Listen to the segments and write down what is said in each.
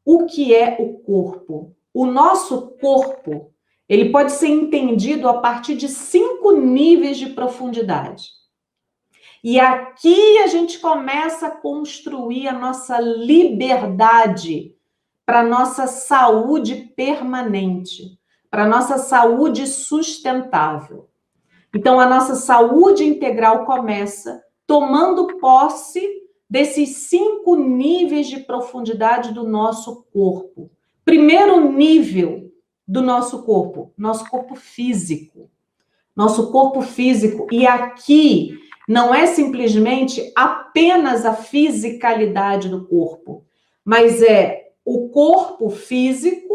o que é o corpo? O nosso corpo, ele pode ser entendido a partir de 5 níveis de profundidade. E aqui a gente começa a construir a nossa liberdade para a nossa saúde permanente, para a nossa saúde sustentável. Então, a nossa saúde integral começa tomando posse desses 5 níveis de profundidade do nosso corpo. Primeiro nível do nosso corpo físico. Nosso corpo físico. E aqui não é simplesmente apenas a fisicalidade do corpo, mas é o corpo físico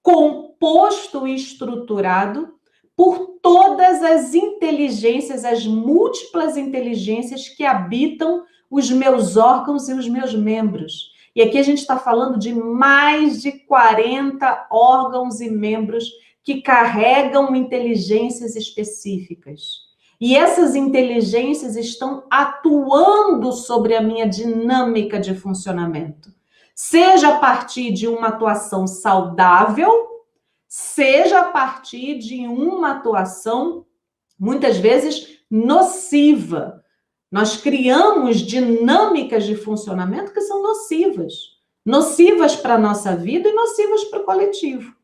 composto e estruturado por todas as inteligências, as múltiplas inteligências que habitam os meus órgãos e os meus membros. E aqui a gente está falando de mais de 40 órgãos e membros que carregam inteligências específicas. E essas inteligências estão atuando sobre a minha dinâmica de funcionamento. Seja a partir de uma atuação saudável, seja a partir de uma atuação, muitas vezes, nociva. Nós criamos dinâmicas de funcionamento que são nocivas. Nocivas para a nossa vida e nocivas para o coletivo.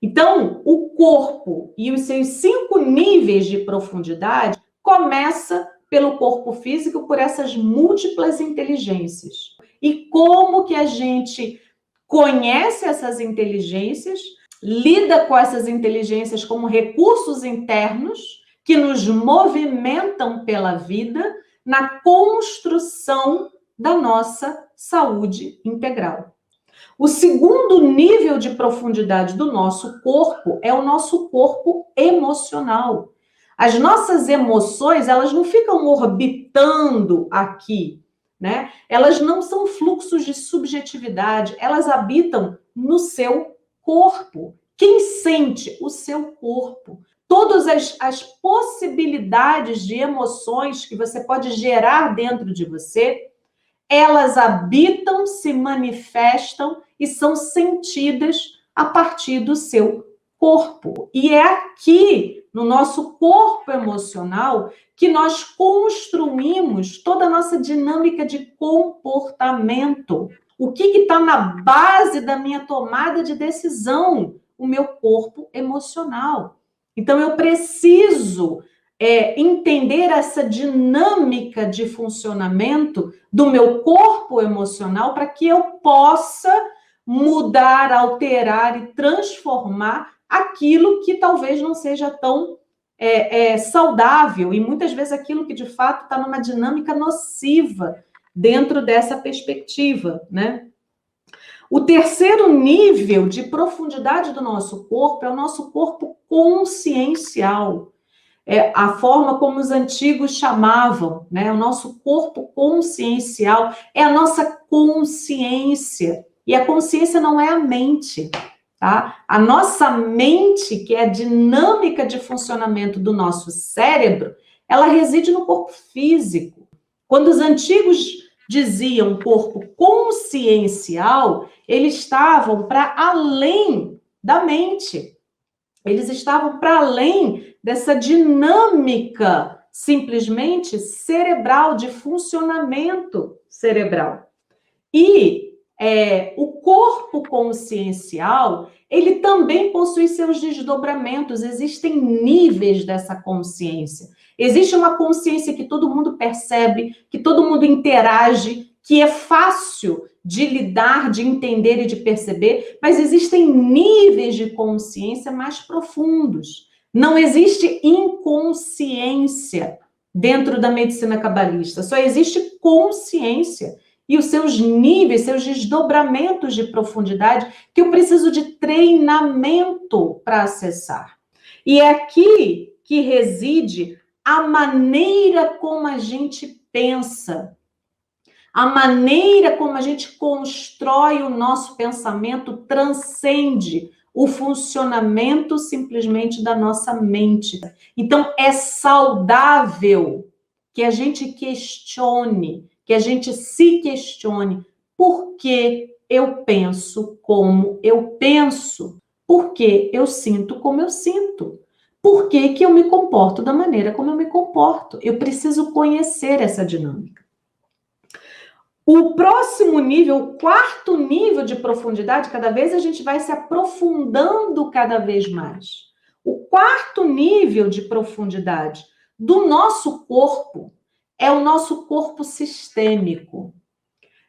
Então, o corpo e os seus 5 níveis de profundidade começa pelo corpo físico, por essas múltiplas inteligências. E como que a gente conhece essas inteligências, lida com essas inteligências como recursos internos que nos movimentam pela vida na construção da nossa saúde integral. O segundo nível de profundidade do nosso corpo é o nosso corpo emocional. As nossas emoções, elas não ficam orbitando aqui, né? Elas não são fluxos de subjetividade, elas habitam no seu corpo. Quem sente? O seu corpo. Todas as possibilidades de emoções que você pode gerar dentro de você, elas habitam, se manifestam e são sentidas a partir do seu corpo. E é aqui, no nosso corpo emocional, que nós construímos toda a nossa dinâmica de comportamento. O que está na base da minha tomada de decisão? O meu corpo emocional. Então, eu preciso entender essa dinâmica de funcionamento do meu corpo emocional para que eu possa mudar, alterar e transformar aquilo que talvez não seja tão saudável e muitas vezes aquilo que de fato está numa dinâmica nociva dentro dessa perspectiva, né? O terceiro nível de profundidade do nosso corpo é o nosso corpo consciencial. É a forma como os antigos chamavam, né? O nosso corpo consciencial é a nossa consciência. E a consciência não é a mente, tá? A nossa mente, que é a dinâmica de funcionamento do nosso cérebro, ela reside no corpo físico. Quando os antigos diziam corpo consciencial, eles estavam para além da mente. Eles estavam para além dessa dinâmica simplesmente cerebral, de funcionamento cerebral. E o corpo consciencial, ele também possui seus desdobramentos, existem níveis dessa consciência. Existe uma consciência que todo mundo percebe, que todo mundo interage, que é fácil de lidar, de entender e de perceber, mas existem níveis de consciência mais profundos. Não existe inconsciência dentro da medicina cabalista, só existe consciência. E os seus níveis, seus desdobramentos de profundidade, que eu preciso de treinamento para acessar. E é aqui que reside a maneira como a gente pensa, a maneira como a gente constrói o nosso pensamento transcende o funcionamento simplesmente da nossa mente. Então, é saudável que a gente questione, que a gente se questione por que eu penso como eu penso? Por que eu sinto como eu sinto? Por que que eu me comporto da maneira como eu me comporto? Eu preciso conhecer essa dinâmica. O próximo nível, o quarto nível de profundidade, cada vez a gente vai se aprofundando cada vez mais. O quarto nível de profundidade do nosso corpo é o nosso corpo sistêmico.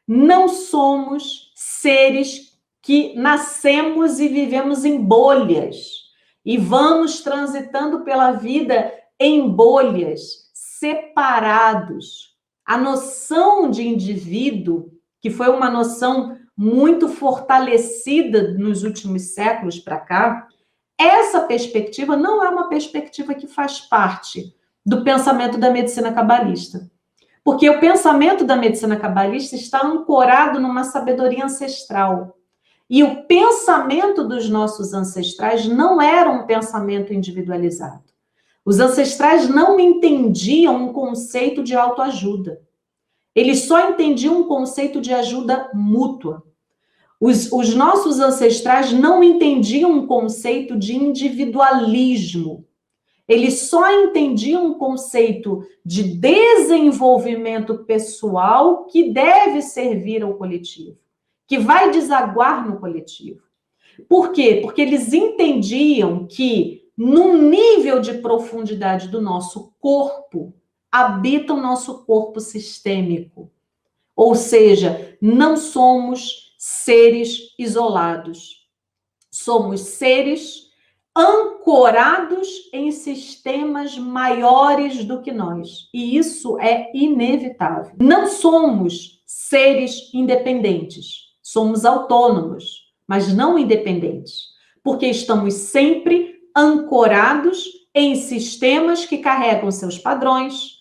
Não somos seres que nascemos e vivemos em bolhas e vamos transitando pela vida em bolhas, separados. A noção de indivíduo, que foi uma noção muito fortalecida nos últimos séculos para cá, essa perspectiva não é uma perspectiva que faz parte do pensamento da medicina cabalista. Porque o pensamento da medicina cabalista está ancorado numa sabedoria ancestral. E o pensamento dos nossos ancestrais não era um pensamento individualizado. Os ancestrais não entendiam um conceito de autoajuda. Eles só entendiam um conceito de ajuda mútua. Os nossos ancestrais não entendiam um conceito de individualismo. Eles só entendiam um conceito de desenvolvimento pessoal que deve servir ao coletivo, que vai desaguar no coletivo. Por quê? Porque eles entendiam que, num nível de profundidade do nosso corpo, habita o nosso corpo sistêmico. Ou seja, não somos seres isolados. Somos seres ancorados em sistemas maiores do que nós. E isso é inevitável. Não somos seres independentes. Somos autônomos, mas não independentes. Porque estamos sempre ancorados em sistemas que carregam seus padrões,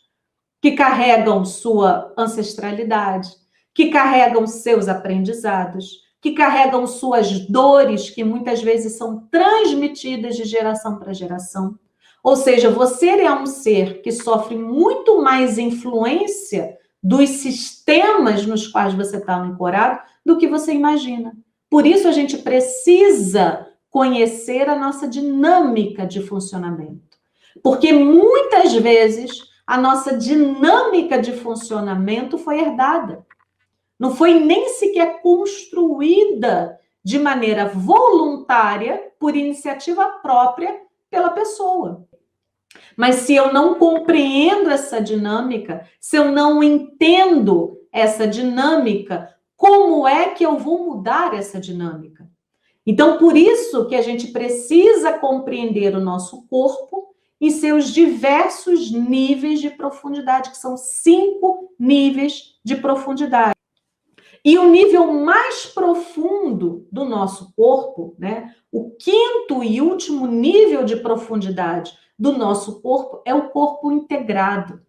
que carregam sua ancestralidade, que carregam seus aprendizados, que carregam suas dores, que muitas vezes são transmitidas de geração para geração. Ou seja, você é um ser que sofre muito mais influência dos sistemas nos quais você está ancorado do que você imagina. Por isso, a gente precisa conhecer a nossa dinâmica de funcionamento. Porque muitas vezes a nossa dinâmica de funcionamento foi herdada. Não foi nem sequer construída de maneira voluntária, por iniciativa própria, pela pessoa. Mas se eu não compreendo essa dinâmica, se eu não entendo essa dinâmica, como é que eu vou mudar essa dinâmica? Então, por isso que a gente precisa compreender o nosso corpo em seus diversos níveis de profundidade, que são 5 níveis de profundidade. E o nível mais profundo do nosso corpo, né, o quinto e último nível de profundidade do nosso corpo é o corpo integrado.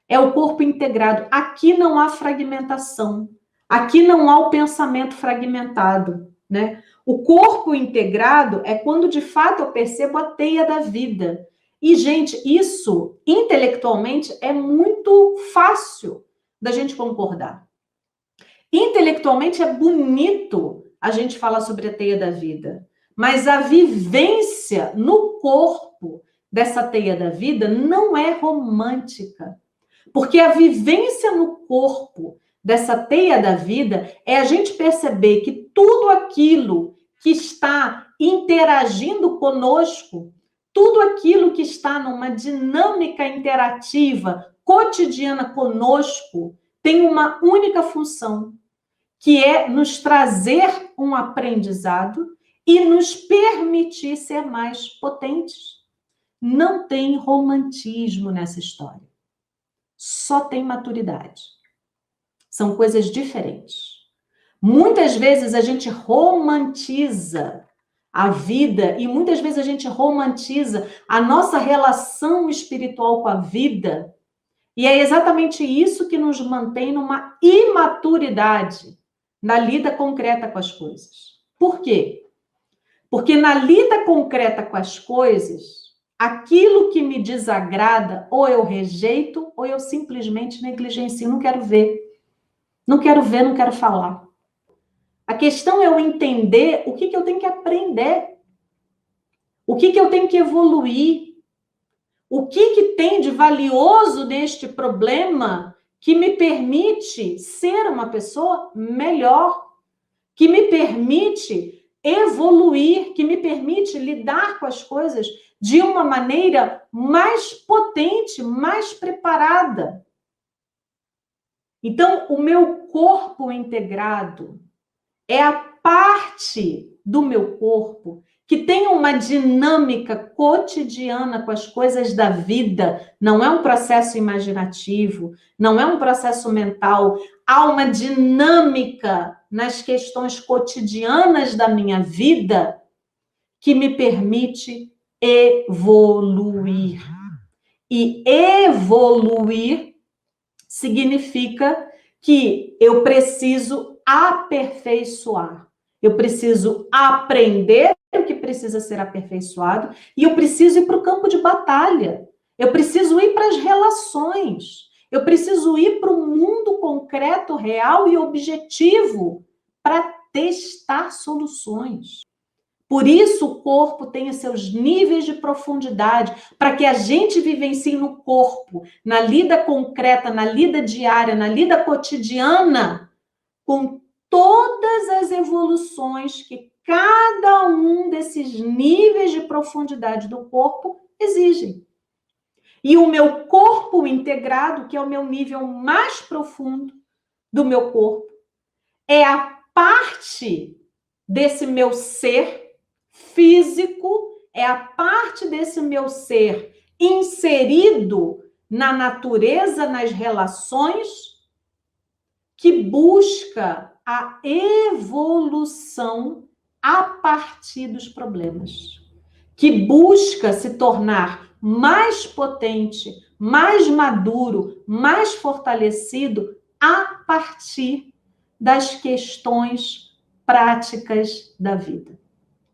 É o corpo integrado. Aqui não há fragmentação. Aqui não há o pensamento fragmentado, né? O corpo integrado é quando, de fato, eu percebo a teia da vida. E, gente, isso, intelectualmente, é muito fácil da gente concordar. Intelectualmente, é bonito a gente falar sobre a teia da vida. Mas a vivência no corpo dessa teia da vida não é romântica. Porque a vivência no corpo dessa teia da vida é a gente perceber que tudo aquilo que está interagindo conosco, tudo aquilo que está numa dinâmica interativa cotidiana conosco, tem uma única função, que é nos trazer um aprendizado e nos permitir ser mais potentes. Não tem romantismo nessa história. Só tem maturidade. São coisas diferentes. Muitas vezes a gente romantiza a vida e muitas vezes a gente romantiza a nossa relação espiritual com a vida, e é exatamente isso que nos mantém numa imaturidade na lida concreta com as coisas. Por quê? Porque na lida concreta com as coisas, aquilo que me desagrada, ou eu rejeito, ou eu simplesmente negligencio. Não quero ver. Não quero ver, não quero falar. A questão é eu entender o que eu tenho que aprender, o que eu tenho que evoluir, o que tem de valioso neste problema que me permite ser uma pessoa melhor, que me permite evoluir, que me permite lidar com as coisas de uma maneira mais potente, mais preparada. Então, o meu corpo integrado é a parte do meu corpo que tem uma dinâmica cotidiana com as coisas da vida. Não é um processo imaginativo, não é um processo mental. Há uma dinâmica nas questões cotidianas da minha vida que me permite evoluir. E evoluir significa que eu preciso aperfeiçoar. Eu preciso aprender o que precisa ser aperfeiçoado e eu preciso ir para o campo de batalha. Eu preciso ir para as relações. Eu preciso ir para o mundo concreto, real e objetivo para testar soluções. Por isso o corpo tem os seus níveis de profundidade, para que a gente vivencie no corpo, na lida concreta, na lida diária, na lida cotidiana, com todas as evoluções que cada um desses níveis de profundidade do corpo exigem. E o meu corpo integrado, que é o meu nível mais profundo do meu corpo, é a parte desse meu ser físico, é a parte desse meu ser inserido na natureza, nas relações, que busca a evolução a partir dos problemas, que busca se tornar mais potente, mais maduro, mais fortalecido a partir das questões práticas da vida.